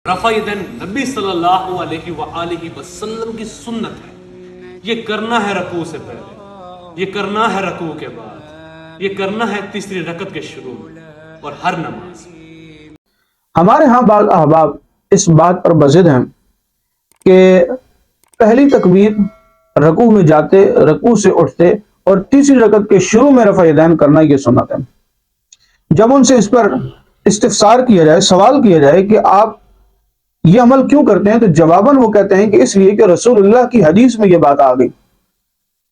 رفع یدین نبی صلی اللہ علیہ وآلہ وسلم کی سنت ہے. یہ کرنا ہے رکوع سے پہلے، یہ کرنا ہے رکوع کے بعد، یہ کرنا ہے تیسری رکعت کے شروع میں اور ہر نماز. ہمارے ہاں بعض احباب اس بات پر بضد ہیں کہ پہلی تکبیر رکوع میں جاتے، رکوع سے اٹھتے اور تیسری رکعت کے شروع میں رفع یدین کرنا یہ سنت ہے. جب ان سے اس پر استفسار کیا جائے، سوال کیا جائے کہ آپ یہ عمل کیوں کرتے ہیں، تو جواباً وہ کہتے ہیں کہ اس لیے کہ رسول اللہ کی حدیث میں یہ بات آ گئی.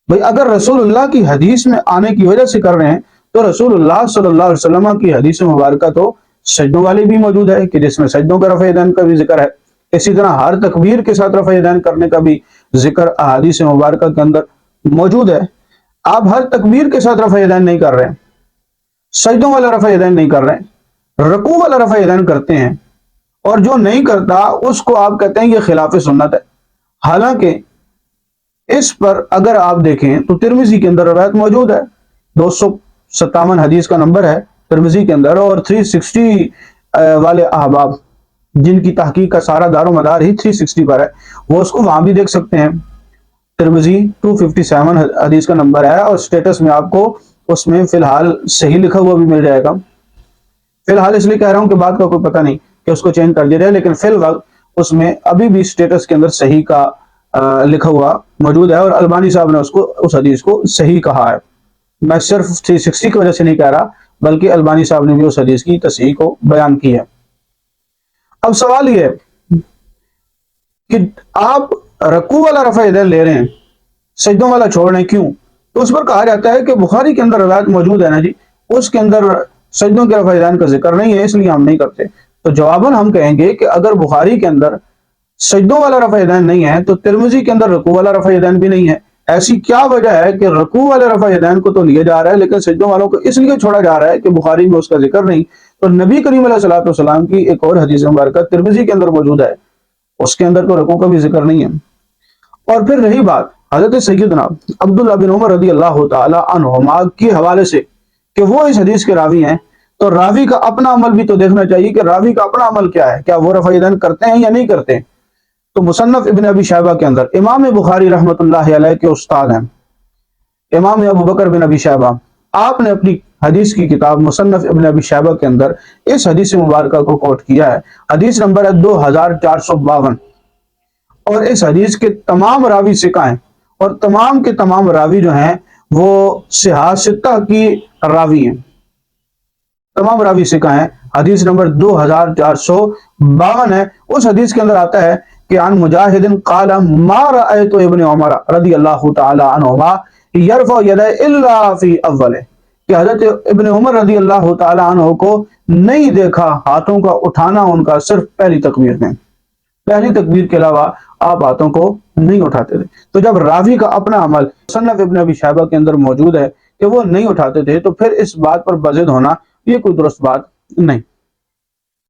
بھئی اگر رسول اللہ کی حدیث میں آنے کی وجہ سے کر رہے ہیں تو رسول اللہ صلی اللہ علیہ وسلم کی حدیث مبارکہ تو سجدوں والی بھی موجود ہے کہ جس میں سجدوں کا رفع یدین کا بھی ذکر ہے. اسی طرح ہر تکبیر کے ساتھ رفع یدین کرنے کا بھی ذکر احادیث مبارکہ کے اندر موجود ہے. آپ ہر تکبیر کے ساتھ رفع یدین نہیں کر رہے، سجدوں والا رفع یدین نہیں کر رہے، رکوع والا رفع یدین کرتے ہیں، اور جو نہیں کرتا اس کو آپ کہتے ہیں یہ خلاف سنت ہے. حالانکہ اس پر اگر آپ دیکھیں تو ترمذی کے اندر روایت موجود ہے، 257 حدیث کا نمبر ہے ترمذی کے اندر، اور 360 والے احباب جن کی تحقیق کا سارا دار و مدار ہی 360 پر ہے، وہ اس کو وہاں بھی دیکھ سکتے ہیں. ترمذی 257 حدیث کا نمبر ہے، اور سٹیٹس میں آپ کو اس میں فی الحال صحیح لکھا ہوا بھی مل جائے گا. فی الحال اس لیے کہہ رہا ہوں کہ بات کا کوئی پتہ نہیں کہ اس کو چینج کر دیا جائے، لیکن فی الوقت اس میں ابھی بھی سٹیٹس کے اندر صحیح کا لکھا ہوا موجود ہے، اور البانی صاحب نے اس حدیث کو صحیح کہا ہے. میں صرف 360 کی وجہ سے نہیں کہہ رہا، بلکہ البانی صاحب نے بھی اس حدیث کی تصحیح کو بیان کی ہے. اب سوال یہ ہے کہ آپ رکوع والا رفع یدین لے رہے ہیں، سجدوں والا چھوڑ رہے ہیں، کیوں؟ تو اس پر کہا جاتا ہے کہ بخاری کے اندر روایت موجود ہے نا جی، اس کے اندر سجدوں کے رفع یدین کا ذکر نہیں ہے، اس لیے ہم نہیں کرتے. تو جواباً ہم کہیں گے کہ اگر بخاری کے اندر سجدوں والا رفع یدین نہیں ہے تو ترمذی کے اندر رکوع والا رفع یدین بھی نہیں ہے. ایسی کیا وجہ ہے کہ رکوع والے رفع یدین کو تو لیا جا رہا ہے لیکن سجدوں والوں کو اس لیے چھوڑا جا رہا ہے کہ بخاری میں اس کا ذکر نہیں؟ تو نبی کریم علیہ الصلوۃ والسلام کی ایک اور حدیث مبارکہ ترمذی کے اندر موجود ہے، اس کے اندر تو رکوع کا بھی ذکر نہیں ہے. اور پھر رہی بات حضرت سیدنا عبداللہ بن عمر رضی اللہ تعالی عنہما کے حوالے سے کہ وہ اس حدیث کے راوی ہیں، تو راوی کا اپنا عمل بھی تو دیکھنا چاہیے کہ راوی کا اپنا عمل کیا ہے، کیا وہ رفع یدین کرتے ہیں یا نہیں کرتے. تو مصنف ابن ابی شیبہ کے اندر امام بخاری رحمۃ اللہ علیہ کے استاد ہیں امام ابو بکر بن ابی شیبہ، آپ نے اپنی حدیث کی کتاب مصنف ابن ابی شیبہ کے اندر اس حدیث مبارکہ کو کوٹ کیا ہے. حدیث نمبر ہے 2452، اور اس حدیث کے تمام راوی ثقہ ہیں، اور تمام کے تمام راوی جو ہیں وہ صحاح ستہ کی راوی ہیں، تمام راوی ثقہ ہیں. حدیث نمبر 2452 ہے. اس حدیث کے اندر آتا ہے کہ عن مجاہد قال ما رأيت ابن عمر رضی اللہ تعالی عنہما یرفع یدیہ الا فی اوله، کہ حضرت ابن عمر رضی اللہ تعالی عنہ کو نہیں دیکھا ہاتھوں کا اٹھانا ان کا صرف پہلی تکبیر میں، پہلی تکبیر کے علاوہ آپ ہاتھوں کو نہیں اٹھاتے تھے. تو جب راوی کا اپنا عمل مصنف ابن ابی شیبہ کے اندر موجود ہے کہ وہ نہیں اٹھاتے تھے، تو پھر اس بات پر بضد ہونا یہ کوئی درست بات نہیں.